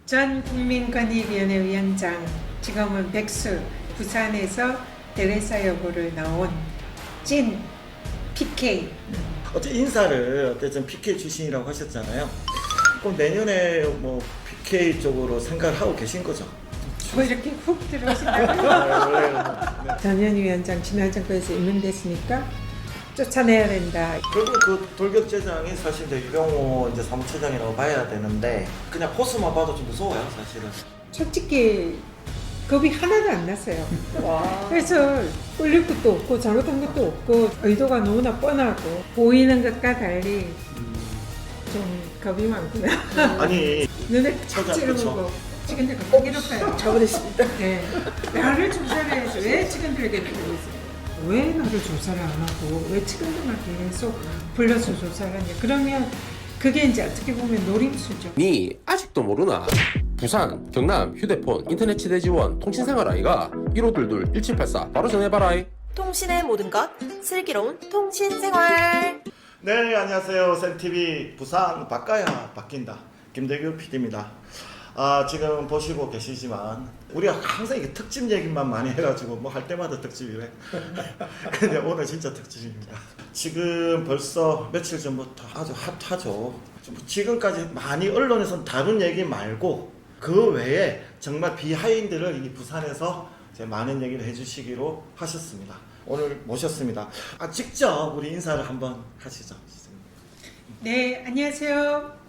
전 국민권익위원회 위원장, 지금은 백수, 부산에서 대레사 여고를 나온 찐 PK. 어째 인사를 어쨌든 PK 출신이라고 하셨잖아요. 그럼 내년에 뭐 PK 쪽으로 생각을 하고 계신 거죠? 뭐 이렇게 훅 들어오신다고요? 원래 전현 위원장 지난 정권에서 임명됐으니까 쫓아내야 된다. 그리고 그 돌격제장이 사실 이제 유병호 이제 사무처장이라고 봐야 되는데 그냥 포스만 봐도 좀 무서워요, 사실은. 솔직히 겁이 하나도 안 났어요. 그래서 꿀릴 것도 없고 잘못한 것도 없고 의도가 너무나 뻔하고 보이는 것과 달리 좀 겁이 많구나. 아니 눈에 탁 처장, 찌르고 직원들 겁나 괴롭혀요. 저버렸습니다. 네. 나를 조사를 해서 왜 직원들을 괴롭히고 있어요? 왜 나를 조사를 안 하고 왜 직원들만 계속 불러서 조사를 하냐? 그러면 그게 이제 어떻게 보면 노림수죠. 니 아직도 모르나? 부산, 경남, 휴대폰, 인터넷 치대 지원, 통신생활 아이가 1522-1784 바로 전해봐라. 통신의 모든 것 슬기로운 통신생활. 네, 안녕하세요. 센TV 부산 바꿔야 바뀐다. 김대규 PD입니다. 지금 보시고 계시지만 우리가 항상 이게 특집 얘기만 많이 해가지고 뭐 할 때마다 특집이래. 근데 오늘 진짜 특집입니다. 지금 벌써 며칠 전부터 아주 핫하죠. 지금까지 많이 언론에서는 다룬 얘기 말고 그 외에 정말 비하인드를 이 부산에서 이제 많은 얘기를 해주시기로 하셨습니다. 오늘 모셨습니다. 직접 우리 인사를 한번 하시죠. 네, 안녕하세요.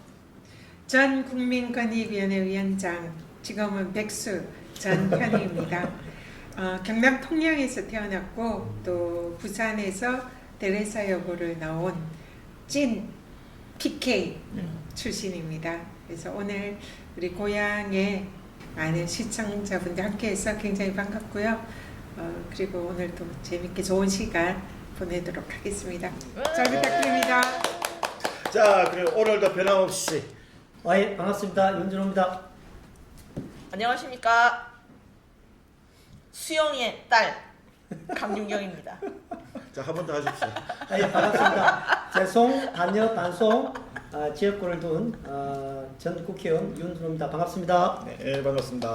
전 국민권익위원회 위원장, 지금은 백수 전현희입니다. 경남 통영에서 태어났고 또 부산에서 대레사 여고를 나온 찐 PK 출신입니다. 그래서 오늘 우리 고향의 많은 시청자분들 함께해서 굉장히 반갑고요. 그리고 오늘도 재밌게 좋은 시간 보내도록 하겠습니다. 잘 부탁드립니다. 자, 그리고 오늘도 변함없이 예, 반갑습니다. 윤준호입니다. 안녕하십니까. 수영이의 딸 강윤경입니다. 자, 한 번 더 하십시오. 예, 반갑습니다. 재송, 단여, 단송 지역구를 둔 전 국회의원 윤준호입니다. 반갑습니다. 네, 반갑습니다.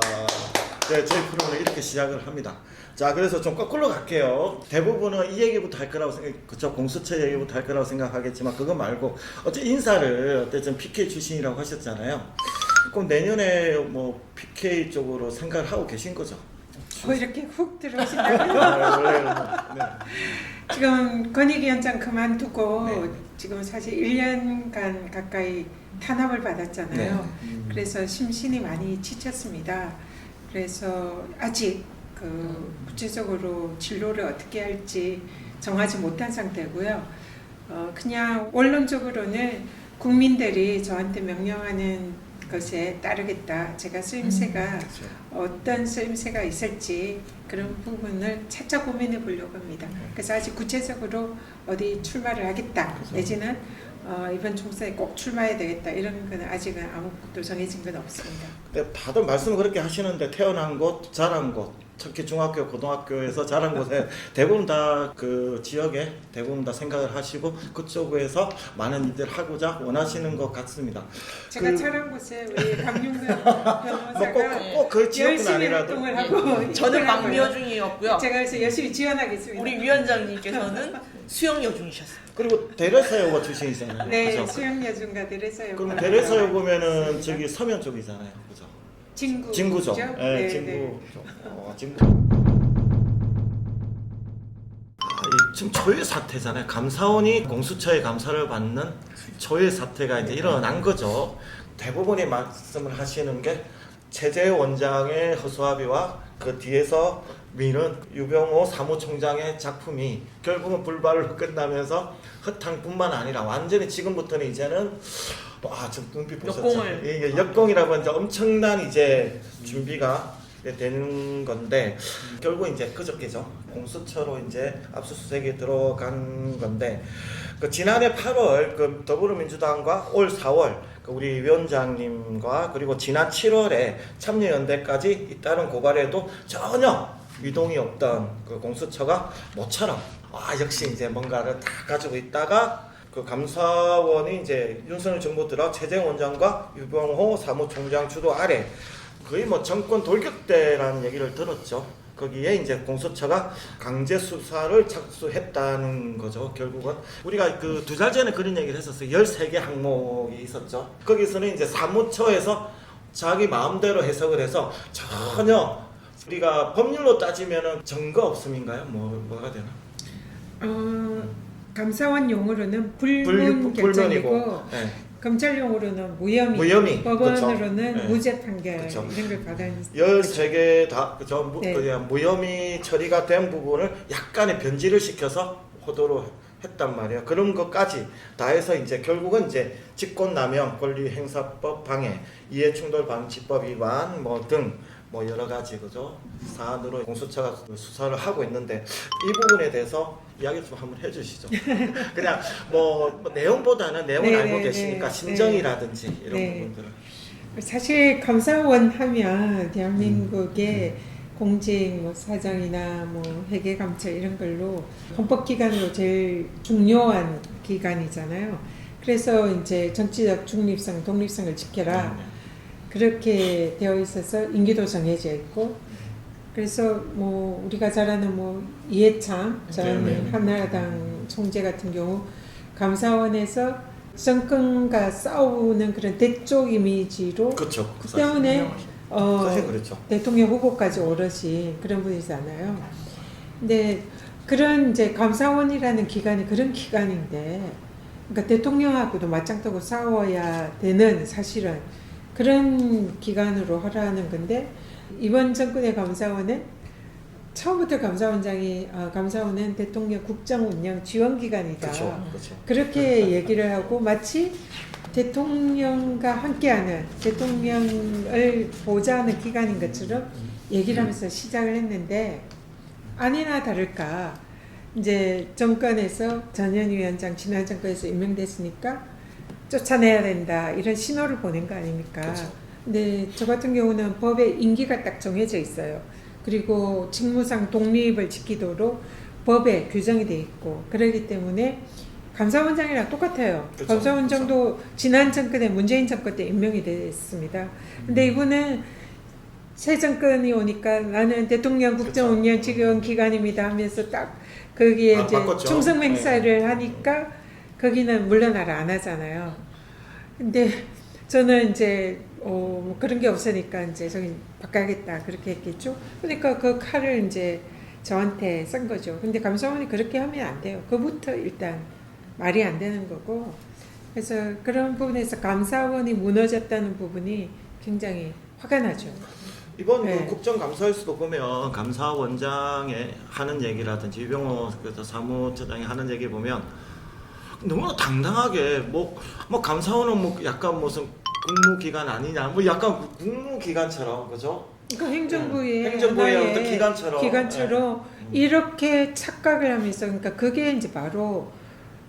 네, 저희 프로그램을 이렇게 시작을 합니다. 자, 그래서 좀 거꾸로 갈게요. 대부분은 이 얘기부터 할 거라고 그쵸, 공수처 얘기부터 할 거라고 생각하겠지만 그거 말고 어째 인사를 어쨌든 PK 출신이라고 하셨잖아요. 그럼 내년에 뭐 PK 쪽으로 생각을 하고 계신 거죠? 뭐 이렇게 훅 들어오신다고요? 원래 네. 지금 권익위원장 그만두고 네. 지금 사실 1년간 가까이 탄압을 받았잖아요. 네. 그래서 심신이 많이 지쳤습니다. 그래서 아직 구체적으로 진로를 어떻게 할지 정하지 못한 상태고요. 그냥 원론적으로는 국민들이 저한테 명령하는 것에 따르겠다. 제가 쓰임새가 그렇죠. 어떤 쓰임새가 있을지 그런 부분을 차차 고민해 보려고 합니다. 그래서 아직 구체적으로 어디 출마를 하겠다. 그렇죠. 내지는 이번 총선에 꼭 출마해야 되겠다. 이런 거는 아직은 아무것도 정해진 건 없습니다. 근데 다들 말씀을 그렇게 하시는데 태어난 곳, 자란 곳, 특히 중학교, 고등학교에서 자란 곳에 대부분 다 그 지역에 대부분 다 생각을 하시고 그쪽에서 많은 일을 하고자 원하시는 것 같습니다. 제가 자란 곳에 우리 강윤근 변호사가 꼭 그 지역은 열심히 아니라도 활동을 하고 저는 있더라고요. 막미여 중이었고요. 제가 그래서 열심히 지원하겠습니다. 우리 위원장님께서는 수영여 중이셨습니다. 그리고 대레사여고 출신이잖아요. 네, 그죠? 수영여중과 대레사여고. 그럼 대레사여 보면은 저기 서면 쪽이잖아요. 그죠? 진구죠. 네, 진구. 진구. 지금 초유 사태잖아요. 감사원이 공수처의 감사를 받는 초유 사태가 이제 일어난 거죠. 대부분이 말씀을 하시는 게 최재 원장의 허수아비와 그 뒤에서 미는 유병호 사무총장의 작품이 결국은 불발로 끝나면서 허탕뿐만 아니라 완전히 지금부터는 이제는 지금 눈빛 보셨죠? 역공을. 이게 역공이라고 이제 엄청난 이제 준비가 되는 건데 결국 이제 그저께죠. 공수처로 이제 압수수색이 들어간 건데 그 지난해 8월 그 더불어민주당과 올 4월 그 우리 위원장님과 그리고 지난 7월에 참여연대까지 잇따른 고발에도 전혀 유동이 없던 그 공수처가 모처럼 역시 이제 뭔가를 다 가지고 있다가 그 감사원이 이제 윤석열 정부 들어 최재형 원장과 유병호 사무총장 주도 아래 거의 뭐 정권 돌격대라는 얘기를 들었죠. 거기에 이제 공수처가 강제 수사를 착수했다는 거죠. 결국은 우리가 그 2달 전에 그런 얘기를 했었어요. 13개 항목이 있었죠. 거기서는 이제 사무처에서 자기 마음대로 해석을 해서 전혀 우리가 법률로 따지면은 증거 없음인가요? 뭐가 되나? 감사원 용어로는 불문 결정이고 네. 검찰 용어로는 무혐의, 무혐의, 법원으로는 그쵸. 네. 무죄 판결 그쵸. 이런 걸 받아는 13개 다 그죠? 네. 그냥 무혐의 처리가 된 부분을 약간의 변질을 시켜서 호도로 했단 말이에요. 그런 것까지 다 해서 이제 결국은 이제 직권남용, 권리행사법 방해, 이해충돌 방지법 위반 등 뭐 여러 가지 그죠? 사안으로 공수처가 수사를 하고 있는데 이 부분에 대해서 이야기 좀 한번 해주시죠. 그냥 뭐 내용보다는 내용을 네, 알고 네, 계시니까 네, 심정이라든지 이런 네. 부분들을. 사실 감사원 하면 대한민국의 공직 뭐 사장이나 뭐 회계 감찰 이런 걸로 헌법기관으로 제일 중요한 기관이잖아요. 그래서 이제 정치적 중립성, 독립성을 지켜라. 그렇게 되어 있어서 임기도 정해져 있고, 그래서 뭐 우리가 잘 아는 뭐 이해창 전 네. 한나라당 총재 같은 경우 감사원에서 정권과 싸우는 그런 대쪽 이미지로 그렇죠. 그 때문에 사실 그렇죠. 대통령 후보까지 오르신 그런 분이잖아요. 근데 그런 이제 감사원이라는 기관이 그런 기관인데, 그러니까 대통령하고도 맞짱뜨고 싸워야 되는 사실은 그런 기관으로 하라는 건데, 이번 정권의 감사원은 처음부터 감사원장이 감사원은 대통령 국정운영 지원기관이다. 그렇죠. 그렇게 얘기를 하고 마치 대통령과 함께하는 대통령을 보좌하는 기관인 것처럼 얘기를 하면서 시작을 했는데, 아니나 다를까 이제 정권에서 전현 위원장 지난 정권에서 임명됐으니까 쫓아내야 된다 이런 신호를 보낸 거 아닙니까? 그렇죠. 근데 저 같은 경우는 법에 임기가 딱 정해져 있어요. 그리고 직무상 독립을 지키도록 법에 규정이 돼 있고, 그렇기 때문에 감사원장이랑 똑같아요. 그렇죠. 감사원장도 지난 정권에 문재인 정권 때 임명이 됐습니다. 근데 이분은 새 정권이 오니까 나는 대통령 국정운영 지원 기관입니다 하면서 딱 거기에 이제 바꿨죠. 충성 맹세를 하니까 거기는 물러나라 안 하잖아요. 근데 저는 이제 뭐 그런 게 없으니까 이제 저기 바꿔야겠다 그렇게 했겠죠. 그러니까 그 칼을 이제 저한테 쓴 거죠. 근데 감사원이 그렇게 하면 안 돼요. 그부터 일단 말이 안 되는 거고. 그래서 그런 부분에서 감사원이 무너졌다는 부분이 굉장히 화가 나죠. 이번 네. 그 국정감사에서도 보면 감사원장의 하는 얘기라든지 유병호 사무처장이 하는 얘기 보면 너무 당당하게 뭐 감사원은 뭐 약간 무슨 국무기관 아니냐 뭐 약간 국무기관처럼 그죠? 그러니까 행정부의 행정부의 하나의 어떤 기관처럼 이렇게 착각을 하면서, 그러니까 그게 이제 바로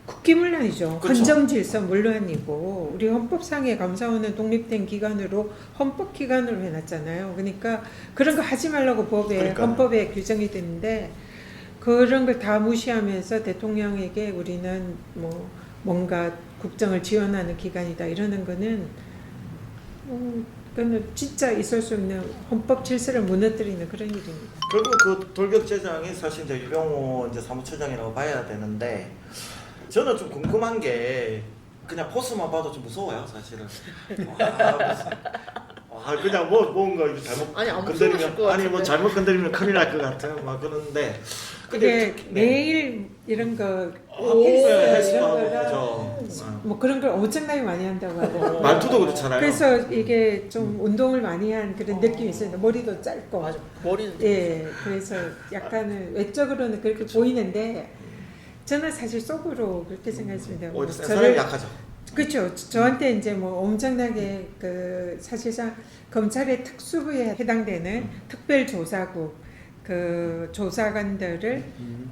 국기문란이죠. 그렇죠. 헌정질서 문란이고, 우리 헌법상의 감사원은 독립된 기관으로 헌법기관으로 해놨잖아요. 그러니까 그런 거 하지 말라고 그러니까요. 헌법에 규정이 되는데, 그런 걸 다 무시하면서 대통령에게 우리는 뭐 뭔가 국정을 지원하는 기관이다 이러는 거는 그거는 진짜 있을 수 있는 헌법 질서를 무너뜨리는 그런 일입니다. 결국 그 돌격제장이 사실 이제 유병호 이제 사무처장이라고 봐야 되는데, 저는 좀 궁금한 게 그냥 포스만 봐도 좀 무서워요 사실은. 그냥 뭔가 잘못 아니, 안 건드리면 무서우실 것 아니 뭐 같은데. 잘못 건드리면 큰일 날 것 같아요. 막 그런데 그게 네. 매일 이런 거 헬스 이런 하고 거랑 그죠. 뭐 그런 걸 엄청나게 많이 한다고 하고 말투도 그렇잖아요. 그래서 이게 좀 운동을 많이 한 그런 느낌이 있어요. 머리도 짧고 맞아. 머리는 예, 그래서 약간은 외적으로는 그렇게 보이는데 저는 사실 속으로 그렇게 생각했습니다. 오히려 센 사람이 약하죠. 그렇죠. 저한테 이제 뭐 엄청나게 그 사실상 검찰의 특수부에 해당되는 특별조사국 그 조사관들을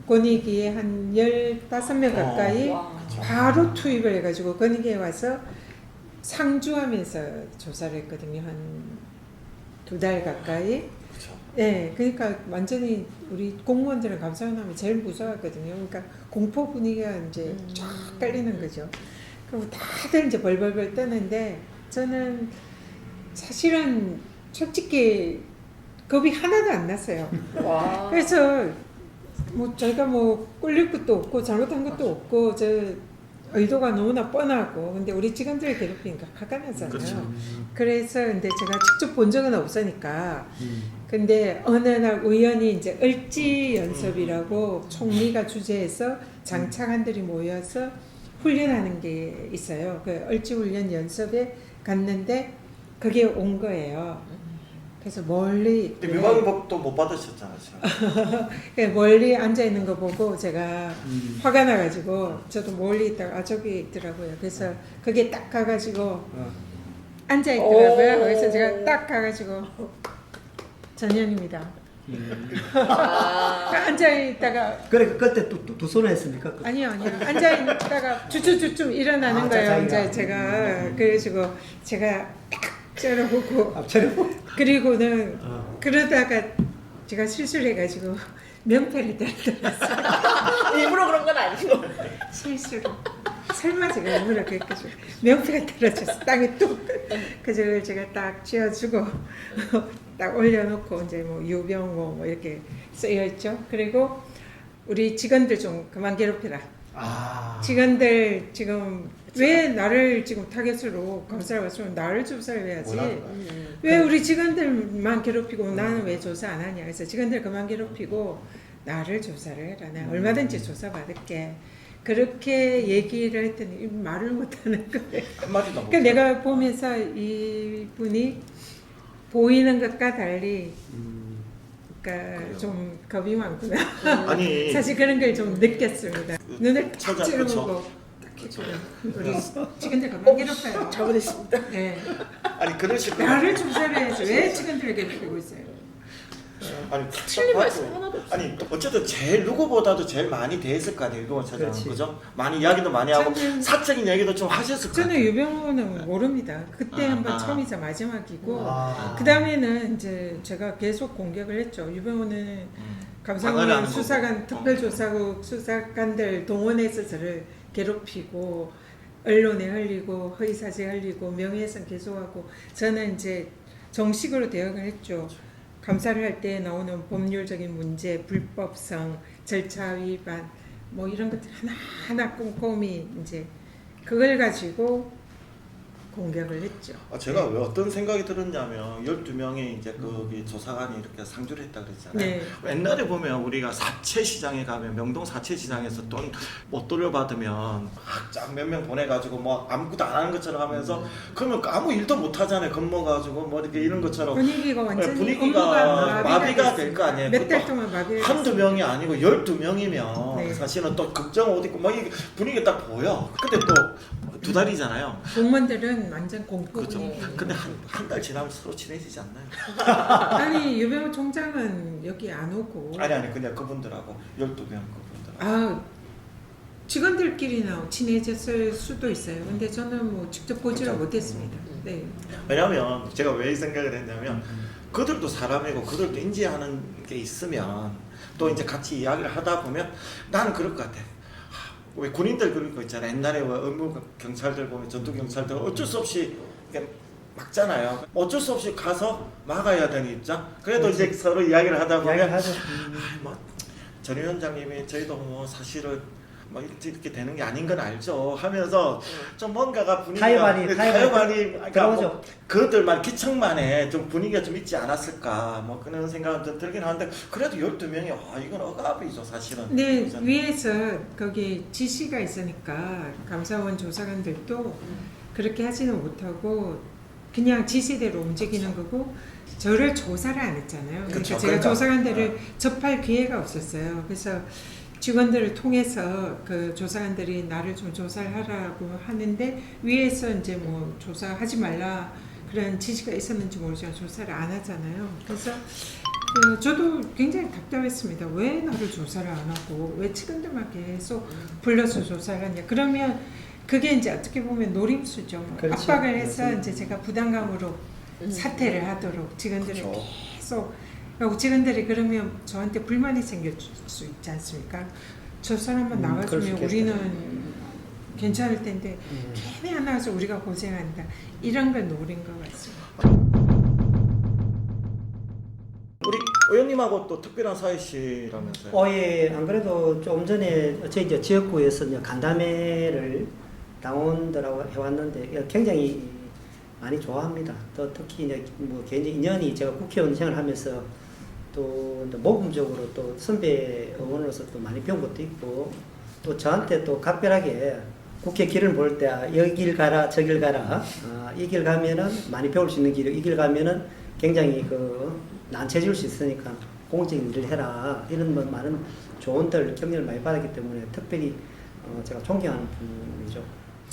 권익위에 한 15명 가까이 와. 바로 투입을 해가지고 권익위에 와서 상주하면서 조사를 했거든요. 한 2달 가까이. 그렇죠. 네, 그러니까 완전히 우리 공무원들은 감사원 하면 제일 무서워하거든요. 그러니까 공포 분위기가 이제 쫙 깔리는 거죠. 그리고 다들 이제 벌벌벌 떠는데 저는 사실은 솔직히 겁이 하나도 안 났어요. 와. 그래서 뭐 저희가 뭐 꿀릴 것도 없고 잘못한 것도 없고 저 의도가 너무나 뻔하고 근데 우리 직원들을 괴롭히니까 화가 나잖아요. 그렇죠. 그래서 근데 제가 직접 본 적은 없으니까 근데 어느 날 우연히 이제 을지 연습이라고 총리가 주재해서 장차관들이 모여서 훈련하는 게 있어요. 그 을지 훈련 연습에 갔는데 그게 온 거예요. 그래서 멀리 근데 위반복도 못 받으셨잖아요. 지금. 멀리 앉아 있는 거 보고 제가 화가 나가지고 저도 멀리 있다가 아 저기 있더라고요. 그래서 그게 딱 가가지고 앉아 있더라고요. 그래서 제가 딱 가가지고 전현입니다. 앉아 있다가 그래 그때 두 손을 했습니까? 아니요 앉아 있다가 주춤주춤 일어나는 아, 거예요. 자기가. 이제 제가 그래가지고 제가 딱 째려보고 앞차려. 그리고는 그러다가 제가 실수를 해가지고 명패를 떨어뜨렸어요. 일부러 그런 건 아니고. 실수로. 설마 제가 일부러 그랬겠죠. 명패가 떨어졌어. 땅에 뚝. 그래서 제가 딱 쥐어주고 딱 올려놓고 이제 뭐 유병호 뭐 이렇게 쓰여있죠. 그리고 우리 직원들 좀 그만 괴롭혀라. 직원들 지금 왜 나를 지금 타겟으로 검사를 왔으면 나를 조사를 해야지. 왜 우리 직원들만 괴롭히고 나는 왜 조사 안 하냐. 그래서 직원들 그만 괴롭히고 나를 조사를 해라. 내가 얼마든지 조사 받을게. 그렇게 얘기를 했더니 말을 못하는 거예요. 한마디도 못. 그러니까 내가 보면서 이분이 보이는 것과 달리 그러니까 좀 겁이 많구나. 아니 사실 그런 걸 좀 느꼈습니다. 눈을 탁 처자, 찌르고 딱 했거든. 우리 직원들 그만 괴롭혀요. 잘못했습니다. 네. 아니 그러실 거 나를 조사를 해야지 왜 직원들을 괴롭히고 있어요. 아니 틀린 딱 말씀 봐도- 하나도 없어요. 아니 어쨌든 제일 누구보다도 제일 많이 대했을 거 아니에요 유병호 차장 그렇지. 그죠? 많이 이야기도 많이 하고 저는- 사적인 얘기도 좀 하셨을 거 저는 같아요. 유병호는 모릅니다. 그때 한번 아. 처음이자 마지막이고 아. 그 다음에는 이제 제가 계속 공격을 했죠. 유병호는 방어를 하는 감사원 거고. 수사관 특별조사국 수사관들 동원해서 저를 괴롭히고 언론에 흘리고 허위사실 흘리고 명예훼손 계속하고 저는 이제 정식으로 대응을 했죠. 감사를 할 때 나오는 법률적인 문제, 불법성, 절차 위반 뭐 이런 것들 하나하나 꼼꼼히 이제 그걸 가지고 공격을 했죠. 제가 왜 어떤 생각이 들었냐면 12명의 이제 거기 조사관이 이렇게 상주를 했다 그랬잖아요. 네. 옛날에 보면 우리가 사채시장에 가면 명동 사채시장에서 돈 못 돌려받으면 쫙 몇 명 보내가지고 뭐 아무것도 안 하는 것처럼 하면서 그러면 아무 일도 못 하잖아요. 겁먹어가지고 뭐 이렇게 이런 것처럼 분위기가 완전히 분위기가 업무가 마비가 될 거 아니에요. 몇 달 그것도 동안 마비가 한두 명이 아니고 12명이면 네. 사실은 또 걱정 옷 입고 막 이게 분위기가 딱 보여. 근데 또 두 달이잖아요. 공무원들은 완전 공포 그렇죠. 분위기. 근데 한 달 지나면 서로 친해지지 않나요? 아니 유병호 총장은 여기 안 오고 아니 그냥 그분들하고 12명 그분들. 아 직원들끼리나 친해졌을 수도 있어요. 근데 저는 뭐 직접 보지를 그렇죠. 못했습니다. 네. 왜냐면 제가 왜 이 생각을 했냐면 그들도 사람이고 그들도 인지하는 게 있으면 또 이제 같이 이야기를 하다 보면 나는 그럴 것 같아. 왜 군인들 그런 거 있잖아요. 옛날에 왜 의무 경찰들 보면 전투 경찰들 어쩔 수 없이 이렇게 막잖아요. 어쩔 수 없이 가서 막아야 되는 입장. 그래도 이제 서로 이야기를 하다 보면 이야기를 하죠. 전 위원장님이 저희도 뭐 사실은 뭐 이렇게 되는 게 아닌 건 알죠 하면서 좀 뭔가가 분위기가 타협안이 그러니까 들어오죠. 뭐 그것들만 기척만에 좀 분위기가 좀 있지 않았을까 뭐 그런 생각은 좀 들긴 하는데 그래도 12명이 이건 억압이죠 사실은. 네, 그래서 위에서 거기 지시가 있으니까 감사원 조사관들도 그렇게 하지는 못하고 그냥 지시대로 움직이는 거고 저를 조사를 안 했잖아요. 그러니까 그쵸, 제가 그러니까. 조사관들을 접할 기회가 없었어요. 그래서 직원들을 통해서 그 조사관들이 나를 좀 조사를 하라고 하는데 위에서 이제 뭐 조사하지 말라 그런 지시가 있었는지 모르지만 조사를 안 하잖아요. 그래서 저도 굉장히 답답했습니다. 왜 나를 조사를 안 하고 왜 직원들만 계속 불러서 조사를 하냐. 그러면 그게 이제 어떻게 보면 노림수죠. 그렇지. 압박을 해서 그렇지. 이제 제가 부담감으로 사퇴를 하도록 직원들을 그렇죠. 계속 그리고 직원들이 그러면 저한테 불만이 생길 수 있지 않습니까? 저 사람만 그럴 수 나가주면 있겠다. 우리는 괜찮을 텐데 괜히 안 나와서 우리가 고생한다. 이런 걸 노린 것 같습니다. 우리 의원님하고 또 특별한 사이시라면서요? 예. 안 그래도 좀 전에 저희 이제 지역구에서 이제 간담회를 당원들하고 해왔는데 굉장히 많이 좋아합니다. 또 특히 이제 뭐 개인 인연이 제가 국회의원 생활하면서 또 모금적으로 또 선배 의원으로서 또 많이 배운 것도 있고 또 저한테 또 각별하게 국회 길을 볼 때 여기 길 가라 저 길 가라 이 길 가면은 많이 배울 수 있는 길이고 이 길 가면은 굉장히 난처해질 수 있으니까 공적인 일을 해라 이런 뭐 많은 조언들 격려를 많이 받았기 때문에 특별히 제가 존경하는 분이죠.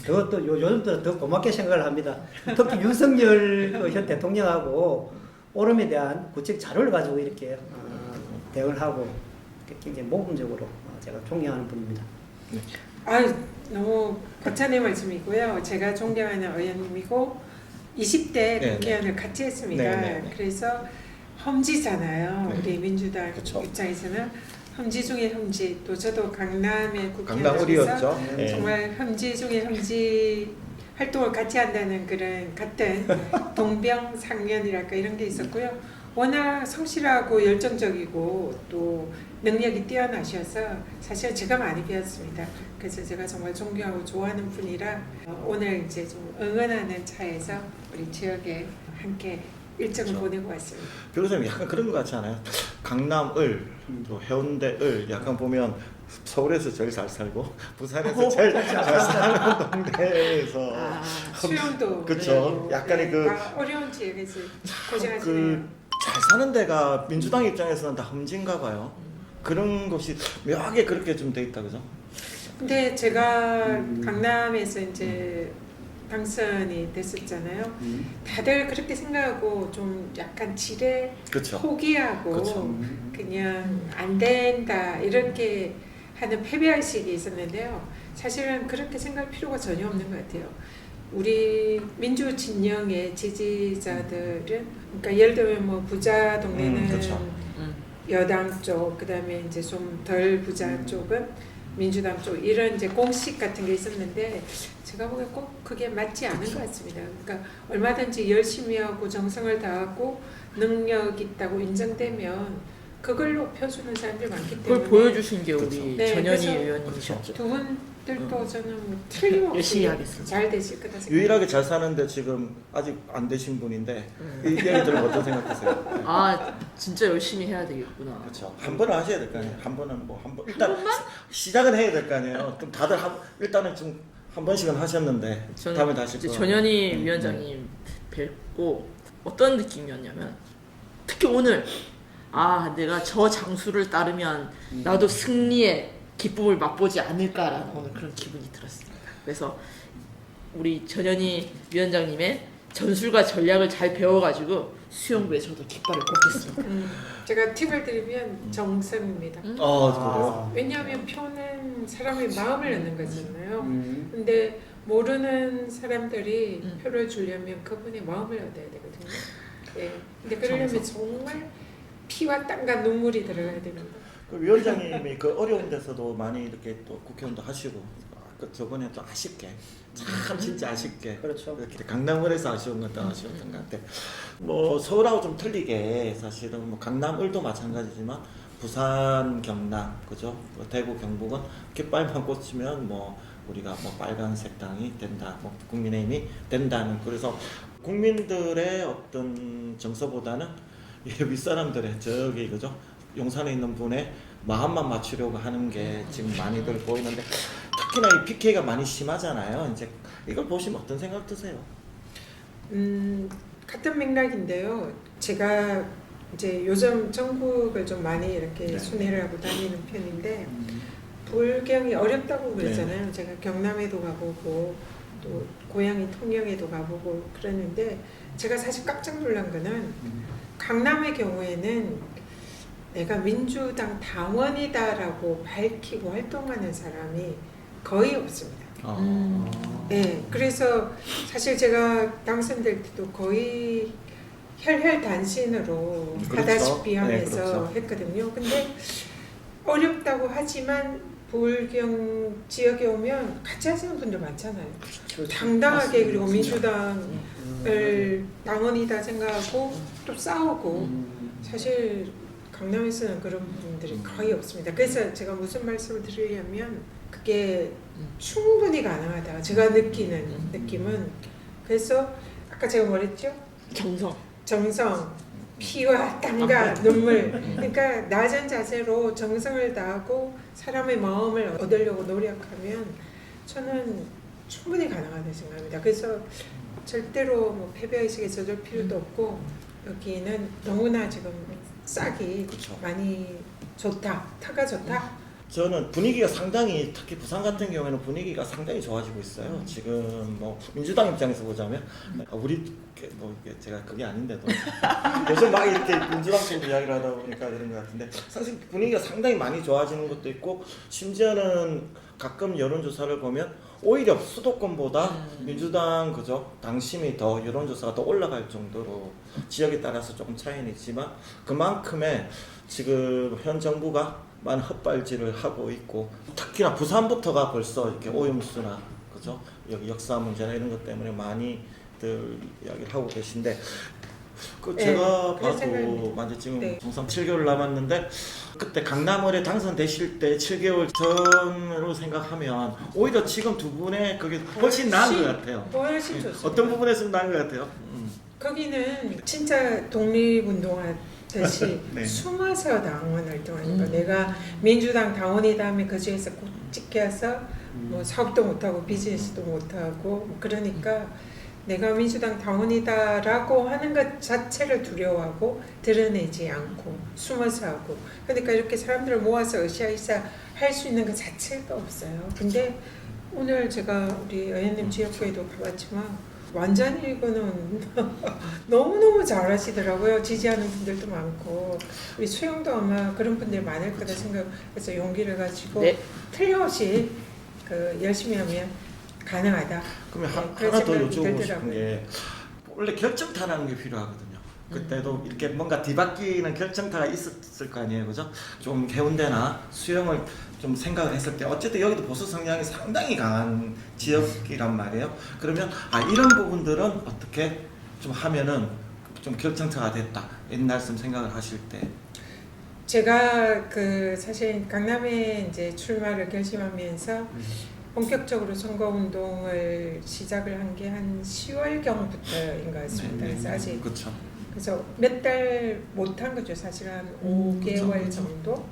그것도 요즘 들어 더 고맙게 생각을 합니다. 특히 윤석열 현 대통령하고 오름에 대한 구체적 자료를 가지고 이렇게 대응을 하고 굉장히 모범적으로 제가 존경하는 분입니다. 너무 거창의 말씀이고요. 제가 존경하는 의원님이고 20대 네, 국회의원을 같이 했습니다. 네. 그래서 험지잖아요. 네. 우리 민주당 그쵸. 입장에서는 험지 중에 험지. 또 저도 강남의 강남을이었죠. 국회의원에서 네. 정말 험지 중에 험지 활동을 같이 한다는 그런 같은 동병상련이랄까 이런 게 있었고요. 워낙 성실하고 열정적이고 또 능력이 뛰어나셔서 사실 제가 많이 배웠습니다. 그래서 제가 정말 존경하고 좋아하는 분이라 오늘 이제 좀 응원하는 차에서 우리 지역에 함께 일정을 그렇죠. 보내고 왔습니다. 변호사님 약간 그런 것 같지 않아요? 강남을, 또 해운대을 약간 보면 서울에서 제일 잘 살고 부산에서 제일 잘 사는 동네에서 수영도 그쵸. 약간의 어려운 지역에서 그 고생하시네요. 잘 사는 데가 민주당 입장에서는 다 험지인가 봐요. 그런 것이 묘하게 그렇게 좀 돼 있다 그죠? 근데 제가 강남에서 이제 당선이 됐었잖아요. 다들 그렇게 생각하고 좀 약간 지레 그쵸. 포기하고 그쵸. 그냥 안 된다 이렇게 하는 패배의식이 있었는데요. 사실은 그렇게 생각할 필요가 전혀 없는 것 같아요. 우리 민주 진영의 지지자들은 그러니까 예를 들면 뭐 부자 동네는 그쵸. 여당 쪽, 그다음에 이제 좀 덜 부자 쪽은 민주당 쪽 이런 이제 공식 같은 게 있었는데 제가 보기엔 꼭 그게 맞지 않은 것 같습니다. 그러니까 얼마든지 열심히 하고 정성을 다하고 능력 있다고 인정되면 그걸로 펴주는 사람들 많기 때문에 그걸 보여주신 게 우리 그쵸. 네, 전현희 그래서 의원님이셨죠. 두 분들도 저는 뭐 틀림없이 열심히 하겠습니다. 잘 되실 거다 생각합니다. 유일하게 잘 사는데 지금 아직 안 되신 분인데 이 얘기 들으면 어떤 생각하세요? 아 진짜 열심히 해야 되겠구나. 그렇죠. 한 번은 하셔야 될 거 아니에요. 한 번은 뭐 한 번 일단 시작은 해야 될 거 아니에요. 좀 다들 일단은 좀 한 번씩은 하셨는데 저는 다음에 다시 이제 또 전현희 위원장님 뵙고 어떤 느낌이었냐면 특히 오늘 내가 저 장수를 따르면 나도 승리의 기쁨을 맛보지 않을까라는 오늘 그런 기분이 들었습니다. 그래서 우리 전현희 위원장님의 전술과 전략을 잘 배워가지고 수영부에 저도 깃발을 꽂겠습니다. 제가 팁을 드리면 정성입니다. 그래요? 왜냐하면 표는 사람의 마음을 넣는 거잖아요. 근데 모르는 사람들이 표를 주려면 그분의 마음을 얻어야 되거든요. 네. 근데 그러려면 정말 피와 땀과 눈물이 들어가야 됩니다. 그 위원장님이 그 어려운 데서도 많이 이렇게 또 국회의원도 하시고 저번에 또 아쉽게 참 진짜 아쉽게 그렇죠. 이렇게 강남을에서 아쉬운 건 더 아쉬웠던 것 같아. 뭐 서울하고 좀 틀리게 사실은 뭐 강남을도 마찬가지지만 부산, 경남, 그죠? 뭐 대구, 경북은 깃발만 꽂히면 뭐 우리가 뭐 빨간색 당이 된다, 뭐 국민의힘이 된다는 그래서 국민들의 어떤 정서보다는 이 윗사람들의 저기 그죠? 용산에 있는 분의 마음만 맞추려고 하는 게 지금 많이들 보이는데 특히나 이 PK가 많이 심하잖아요. 이제 이걸 보시면 어떤 생각 드세요? 같은 맥락인데요. 제가 이제 요즘 전국을 좀 많이 이렇게 순회를 하고 다니는 편인데 불경이 어렵다고 그랬잖아요. 제가 경남에도 가보고 또 고향이 통영에도 가보고 그랬는데 제가 사실 깜짝 놀란 거는 강남의 경우에는 내가 민주당 당원이다라고 밝히고 활동하는 사람이 거의 없습니다. 네, 그래서 사실 제가 당선될 때도 거의 혈혈단신으로 그렇죠. 하다시피 네, 하면서 그렇죠. 했거든요. 근데 어렵다고 하지만 불경 지역에 오면 같이 하시는 분들 많잖아요. 당당하게 그리고 민주당을 당원이다 생각하고 또 싸우고 사실 강남에서는 그런 분들이 거의 없습니다. 그래서 제가 무슨 말씀을 드리려면 그게 충분히 가능하다. 제가 느끼는 느낌은 그래서 아까 제가 뭐랬죠? 정성, 피와 땀과 눈물. 그러니까 낮은 자세로 정성을 다하고 사람의 마음을 얻으려고 노력하면 저는 충분히 가능하다고 생각합니다. 그래서 절대로 뭐 패배의식에 젖을 필요도 없고 여기는 너무나 지금 싹이 그쵸. 많이 좋다. 타가 좋다. 저는 분위기가 상당히 특히 부산 같은 경우에는 분위기가 상당히 좋아지고 있어요. 지금 뭐 민주당 입장에서 보자면 우리 뭐 이게 제가 그게 아닌데도 요즘 막 이렇게 민주당 쪽 이야기를 하다 보니까 이런 것 같은데 사실 분위기가 상당히 많이 좋아지는 것도 있고 심지어는 가끔 여론조사를 보면 오히려 수도권보다 민주당 그죠 당심이 더 여론조사가 더 올라갈 정도로 지역에 따라서 조금 차이는 있지만 그만큼의 지금 현 정부가 많은 헛발질을 하고 있고 특히나 부산부터가 벌써 이렇게 오염수나 그죠 여기 역사 문제나 이런 것 때문에 많이들 이야기를 하고 계신데 그 네, 제가 그런 봐도 생각이- 완전 지금 네. 정상 7개월 남았는데 그때 강남을에 당선되실 때 7개월 전으로 생각하면 오히려 지금 두 분의 그게 훨씬 나은 것 같아요. 훨씬 좋습니다. 어떤 부분에서 나은 것 같아요? 거기는 진짜 독립운동하듯이 네. 숨어서 당원 활동하는 거. 내가 민주당 당원이다 하면 그 중에서 꼭 찍혀서 뭐 사업도 못하고 비즈니스도 못하고 뭐 그러니까 내가 민주당 당원이다라고 하는 것 자체를 두려워하고 드러내지 않고 숨어서 하고 그러니까 이렇게 사람들을 모아서 으쌰으쌰 할 수 있는 것 자체가 없어요. 근데 오늘 제가 우리 의원님 지역구에도 가봤지만 완전히 이거는 너무너무 잘하시더라고요. 지지하는 분들도 많고 우리 수영도 아마 그런 분들 많을 거다 생각해서 용기를 가지고 네. 틀림없이 그 열심히 하면 가능하다. 그러면 네, 그런 하나 더 생각이 여쭤보고 싶은 들더라고요. 게 원래 결정타라는 게 필요하거든요. 그때도 이렇게 뭔가 뒤바뀌는 결정타가 있었을 거 아니에요, 그죠? 좀 해운대나 수영을 좀 생각을 했을 때 어쨌든 여기도 보수 성향이 상당히 강한 지역이란 말이에요. 그러면 이런 부분들은 어떻게 좀 하면은 좀 결정타가 됐다. 옛날 좀 생각을 하실 때. 제가 그 사실 강남에 이제 출마를 결심하면서 본격적으로 선거운동을 시작을 한 게 한 10월경부터인 것 같습니다. 그래서 아직 그렇죠. 그래서 몇 달 못한 거죠. 사실 한 5개월 그쵸. 정도.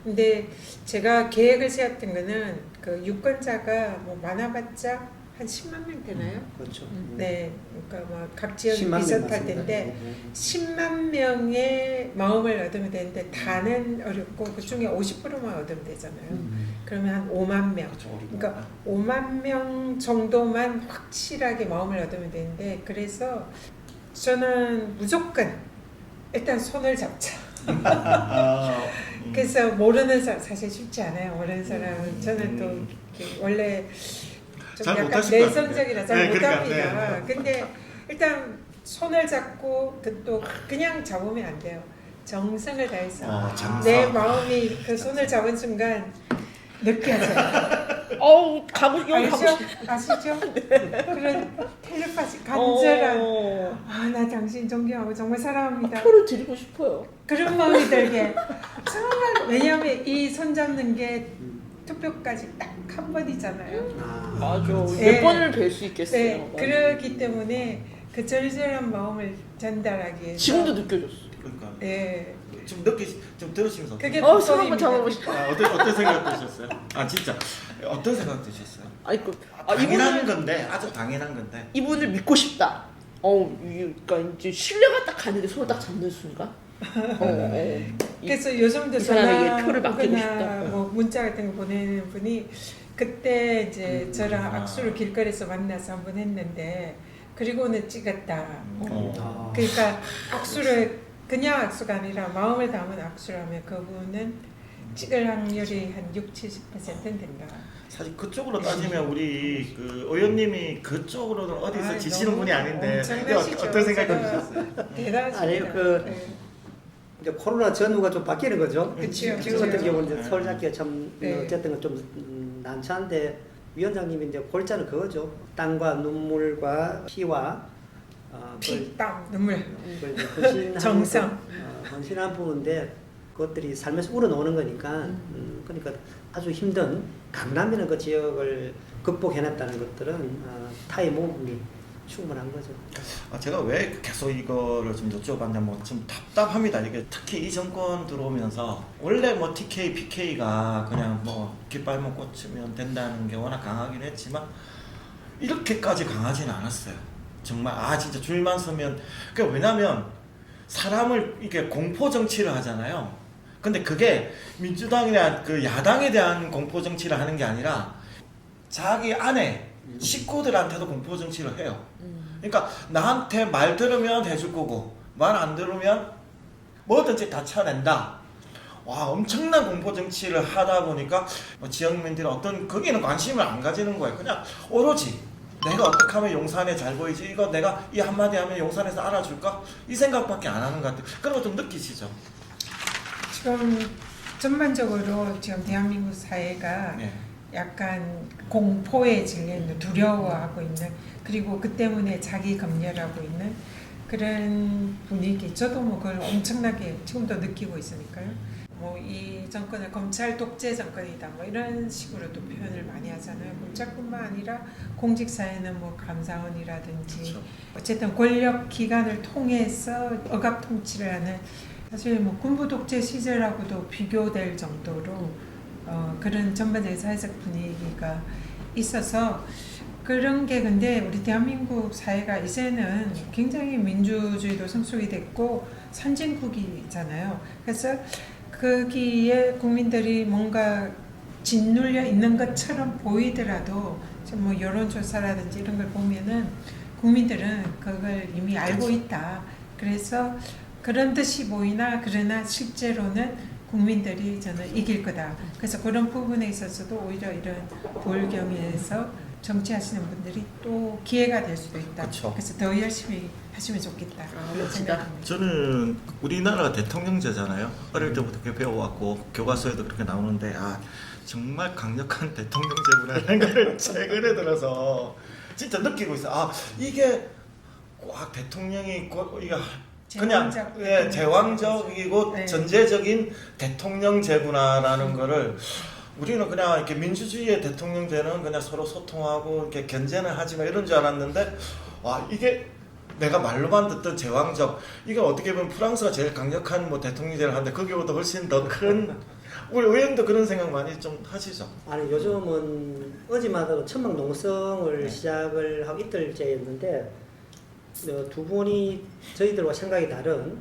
근데 제가 계획을 세웠던 거는 그 유권자가 뭐 많아봤자 한 10만 명 되나요? 그렇죠. 네, 그러니까 뭐 각 지역이 10만 명 비슷할 맞습니다. 텐데 10만 명의 마음을 얻으면 되는데 다는 어렵고 그 중에 50%만 얻으면 되잖아요. 그러면 한 5만 명. 그렇죠. 그러니까 5만 명 정도만 확실하게 마음을 얻으면 되는데 그래서 저는 무조건 일단 손을 잡자. 그래서 모르는 사람 사실 쉽지 않아요. 모르는 사람은 저는 또 이렇게 원래 좀 잘 약간 못하실 것 같은데. 내성적이라 잘 네, 그러니까, 못합니다. 네. 근데 일단 손을 잡고 또 그냥 잡으면 안 돼요. 정성을 다해서 정성. 내 마음이 그 손을 잡은 순간 느껴져요. 가고 알죠? 아시죠? 그런 텔레파시 간절한 나 당신 존경하고 정말 사랑합니다. 표를 드리고 싶어요. 그런 마음이 들게 정말 왜냐하면 이 손잡는 게 투표까지 딱 한 번이잖아요. 맞아. 네. 몇 번을 뵐 수 있겠어요. 네, 맞아. 그러기 때문에 그 절절한 마음을 전달하기 위해서 지금도 느껴졌어. 그러니까 네, 좀 들으시면서 그게 손 한번 복선입니다. 잡아보고 싶어. 어떤 생각 드셨어요? 진짜 어떤 생각 드셨어요? 당연한 이분을 건데 아주 당연한 건데 이분을 믿고 싶다. 그러니까 이제 신뢰가 딱 가는데 손을 딱 잡는 순간. 그래서 요즘도 이 사람에게 전화 표를 맡기고 오거나 싶다. 뭐 문자 같은 거 보내는 분이 그때 이제 저랑 악수를 길거리에서 만나서 한번 했는데 그리고는 찍었다. 그러니까 악수를 그냥 악수가 아니라 마음을 담은 악수를 하면 그분은 찍을 확률이 한 60-70%는 된다. 사실 그쪽으로 따지면 우리 그 의원님이 그쪽으로는 어디서 아이, 지시는 너무 분이 아닌데 엄청나시죠. 어떤 생각이 제가 드셨어요? 대단하십니다. 아니, 그 네. 이제 코로나 전후가 좀 바뀌는 거죠. 그치요, 지금 같은 그치요. 경우는 이제 서울 잡기가 참 네. 어쨌든 좀 난처한데 위원장님이 이제 골자는 그거죠. 땀과 눈물과 피와 피, 땀, 눈물. 헌신한 정성. 헌신한 부분인데 그것들이 삶에서 우러나오는 거니까 그러니까 아주 힘든 강남이라는 그 지역을 극복해냈다는 것들은 타의 모험이 충분한 거죠. 제가 왜 계속 이거를 좀 여쭤봤냐면 좀 답답합니다. 이게 특히 이 정권 들어오면서 원래 뭐 TK, PK가 그냥 뭐 깃발만 꽂으면 된다는 게 워낙 강하긴 했지만 이렇게까지 강하지는 않았어요. 정말 진짜 줄만 서면 왜냐면 사람을 이게 공포 정치를 하잖아요. 근데 그게 민주당이나 그 야당에 대한 공포 정치를 하는 게 아니라 자기 안에 식구들한테도 공포 정치를 해요. 그러니까 나한테 말 들으면 해줄 거고 말 안 들으면 뭐든지 다 쳐낸다. 와, 엄청난 공포 정치를 하다 보니까 뭐 지역민들이 어떤 거기는 관심을 안 가지는 거예요. 그냥 오로지 내가 어떻게 하면 용산에 잘 보이지? 이거 내가 이 한마디 하면 용산에서 알아줄까? 이 생각밖에 안 하는 것 같아요. 그런 거 좀 느끼시죠? 지금 전반적으로 지금 대한민국 사회가 네. 약간 공포에 질려 있는, 두려워하고 있는, 그리고 그 때문에 자기 검열하고 있는 그런 분위기. 저도 뭐 그걸 엄청나게 지금도 느끼고 있으니까요. 뭐 이 정권을 검찰 독재 정권이다 뭐 이런 식으로도 표현을 많이 하잖아요. 검찰뿐만 아니라 공직 사회는 뭐 감사원이라든지 그렇죠. 어쨌든 권력 기관을 통해서 억압 통치를 하는, 사실 뭐 군부 독재 시절하고도 비교될 정도로 그런 전반적인 사회적 분위기가 있어서 그런 게, 근데 우리 대한민국 사회가 이제는 굉장히 민주주의도 성숙이 됐고 선진국이잖아요. 그래서 거기에 국민들이 뭔가 짓눌려 있는 것처럼 보이더라도 지금 뭐 여론조사라든지 이런 걸 보면은 국민들은 그걸 이미 알고 있다. 그래서 그런 듯이 보이나 그러나 실제로는 국민들이 저는 이길 거다. 그래서 그런 부분에 있어서도 오히려 이런 부울경에서 정치하시는 분들이 또 기회가 될 수도 있다. 그쵸. 그래서 더 열심히 하시면 좋겠다. 그런 생각합니다. 저는 우리나라가 대통령제잖아요. 어릴 때부터 그렇게 배워왔고 교과서에도 그렇게 나오는데 정말 강력한 대통령제구나라는 걸 최근에 들어서 진짜 느끼고 있어요. 이게 대통령이 이게 그냥 제왕적이고 네. 전제적인 대통령제구나라는 거를 우리는 그냥 이렇게 민주주의의 대통령제는 그냥 서로 소통하고 이렇게 견제는 하지만 이런 줄 알았는데 이게 내가 말로만 듣던 제왕적, 이게 어떻게 보면 프랑스가 제일 강력한 뭐 대통령제를 하는데 거기보다 훨씬 더 큰 우리 의원도 그런 생각 많이 좀 하시죠? 아니 요즘은 어제마다 천막 농성을 시작을 하고 이틀째였는데 두 분이 저희들과 생각이 다른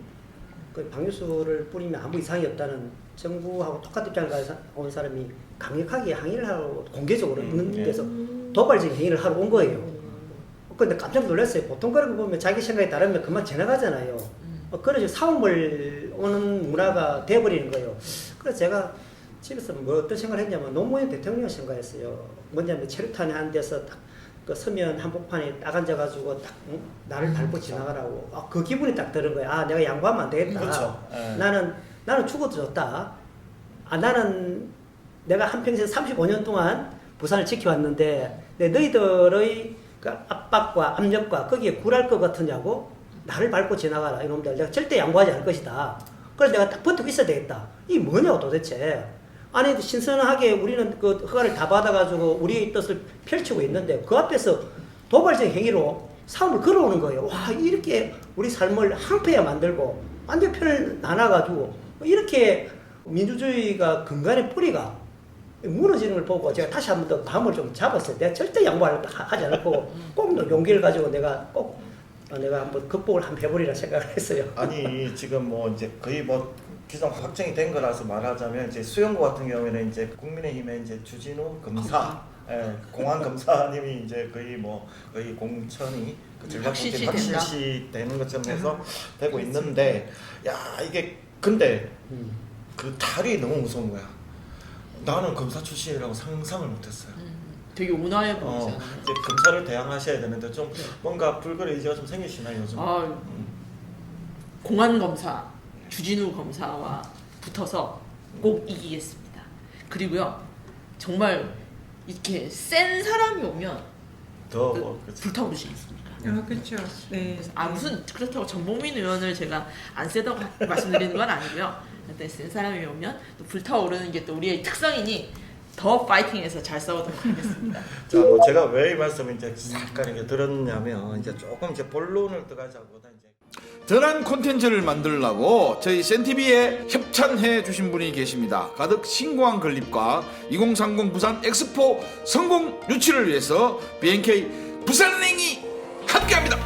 그 방류수를 뿌리면 아무 이상이 없다는 정부하고 똑같은 입장을 온 사람이 강력하게 항의를 하러 공개적으로 있는 데서 도발적인 행위를 하러 온 거예요. 근데 깜짝 놀랐어요. 보통 그런 거 보면 자기 생각이 다르면 그만 지나가잖아요. 그래서 싸움을 오는 문화가 돼버리는 거예요. 그래서 제가 집에서 뭐 어떤 생각을 했냐면 노무현 대통령 생각했어요. 뭐냐면 체류탄에 한 데서 딱 그 서면 한복판에 딱 앉아가지고 딱 나를 밟고 지나가라고. 그 기분이 딱 드는 거야. 내가 양보하면 안 되겠다. 그렇죠. 나는 죽어도 좋다. 나는 내가 한평생 35년 동안 부산을 지켜왔는데 너희들의 그 압박과 압력과 거기에 굴할 것 같으냐고 나를 밟고 지나가라 이놈들. 내가 절대 양보하지 않을 것이다. 그래서 내가 딱 버티고 있어야 되겠다. 이게 뭐냐고 도대체. 아니 신선하게 우리는 그 허가를 다 받아가지고 우리의 뜻을 펼치고 있는데 그 앞에서 도발적 행위로 싸움을 걸어오는 거예요. 와, 이렇게 우리 삶을 항폐하게 만들고 완전 편을 나눠가지고 이렇게 민주주의가 근간의 뿌리가 무너지는 걸 보고 제가 다시 한 번 더 마음을 좀 잡았어요. 내가 절대 양보하지 않을 거고 꼭 용기를 가지고 내가 한번 극복을 한번 해보리라 생각을 했어요. 아니 지금 뭐 이제 거의 뭐 기존 확정이 된 거라서 말하자면 이제 수영고 같은 경우에는 이제 국민의힘의 이제 주진우 검사, 공안 검사님이 이제 거의 공천이 확실시 되는 것처럼 해서 되고 있는데, 야 이게 근데 그 탈이 너무 무서운 거야. 나는 검사 출신이라고 상상을 못했어요. 되게 온화해 보이잖아요. 이제 검사를 대항하셔야 되는데 좀 뭔가 불거리 의지가 좀 생기시나요 요즘? 아, 공안 검사 주진우 검사와 붙어서 꼭 이기겠습니다. 그리고요 정말 이렇게 센 사람이 오면 더 불타오르시겠습니까? 그렇죠. 네. 아 무슨 그렇다고 전봉민 의원을 제가 안 세다고 말씀드리는 건 아니고요. 근데 센 사람이 오면 또 불타오르는 게 또 우리의 특성이니 더 파이팅해서 잘 싸우도록 하겠습니다. 자, 뭐 제가 왜 이 말씀을 이제 잠깐 이렇게 들었냐면 이제 조금 이제 본론을 들어가자보다 이제 더 나은 콘텐츠를 만들려고 저희 센TV에 협찬해 주신 분이 계십니다. 가득 신공항 건립과 2030 부산 엑스포 성공 유치를 위해서 BNK 부산은행이 함께합니다.